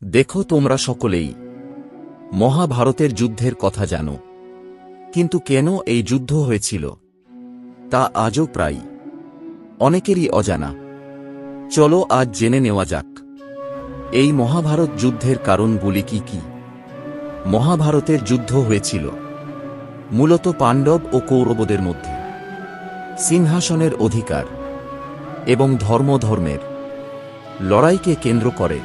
দেখো, তোমরা সকলেই মহাভারতের যুদ্ধের কথা জানো, কিন্তু কেন এই যুদ্ধ হয়েছিল তা আজও প্রায় অনেকেরই অজানা। চলো আজ জেনে নেওয়া যাক এই মহাভারত যুদ্ধের কারণগুলি কি কি। মহাভারতের যুদ্ধ হয়েছিল মূলত পাণ্ডব ও কৌরবদের মধ্যে সিংহাসনের অধিকার এবং ধর্মের লড়াইকে কেন্দ্র করে,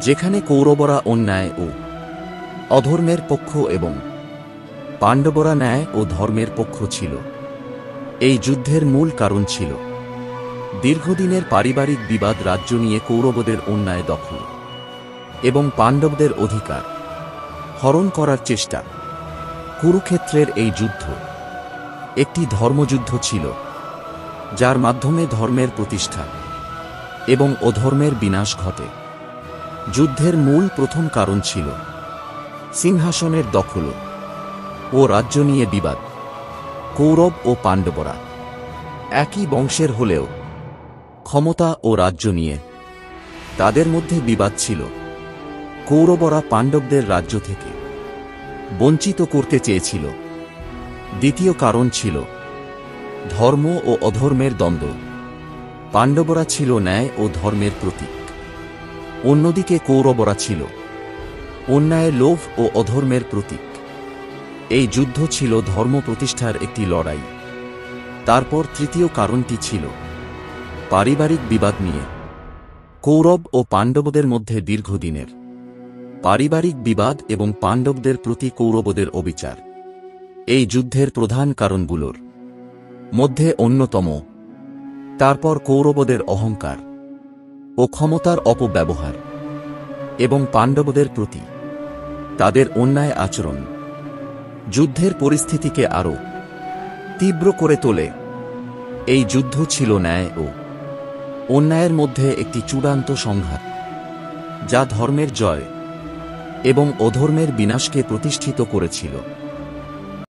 যেখানে কৌরবরা অন্যায় ও অধর্মের পক্ষ এবং পাণ্ডবরা ন্যায় ও ধর্মের পক্ষ ছিল। এই যুদ্ধের মূল কারণ ছিল দীর্ঘদিনের পারিবারিক বিবাদ, রাজ্য নিয়ে কৌরবদের অন্যায় দখল এবং পাণ্ডবদের অধিকার হরণ করার চেষ্টা। কুরুক্ষেত্রের এই যুদ্ধ একটি ধর্মযুদ্ধ ছিল, যার মাধ্যমে ধর্মের প্রতিষ্ঠা এবং অধর্মের বিনাশ ঘটে। যুদ্ধের মূল প্রথম কারণ ছিল সিংহাসনের দখল ও রাজ্য নিয়ে বিবাদ। কৌরব ও পাণ্ডবরা একই বংশের হলেও ক্ষমতা ও রাজ্য নিয়ে তাদের মধ্যে বিবাদ ছিল। কৌরবরা পাণ্ডবদের রাজ্য থেকে বঞ্চিত করতে চেয়েছিল। দ্বিতীয় কারণ ছিল ধর্ম ও অধর্মের দ্বন্দ্ব। পাণ্ডবরা ছিল ন্যায় ও ধর্মের প্রতীক, অন্যদিকে কৌরবরা ছিল অন্যায়, লোভ ও অধর্মের প্রতীক। এই যুদ্ধ ছিল ধর্ম প্রতিষ্ঠার একটি লড়াই। তারপর তৃতীয় কারণটি ছিল পারিবারিক বিবাদ নিয়ে। কৌরব ও পাণ্ডবদের মধ্যে দীর্ঘদিনের পারিবারিক বিবাদ এবং পাণ্ডবদের প্রতি কৌরবদের অবিচার এই যুদ্ধের প্রধান কারণগুলোর মধ্যে অন্যতম। তারপর কৌরবদের অহংকার ও ক্ষমতার অপব্যবহার এবং পাণ্ডবদের প্রতি তাদের অন্যায় আচরণ যুদ্ধের পরিস্থিতিকে আরও তীব্র করে তোলে। এই যুদ্ধ ছিল ন্যায় ও অন্যায়ের মধ্যে একটি চূড়ান্ত সংঘাত, যা ধর্মের জয় এবং অধর্মের বিনাশকে প্রতিষ্ঠিত করেছিল।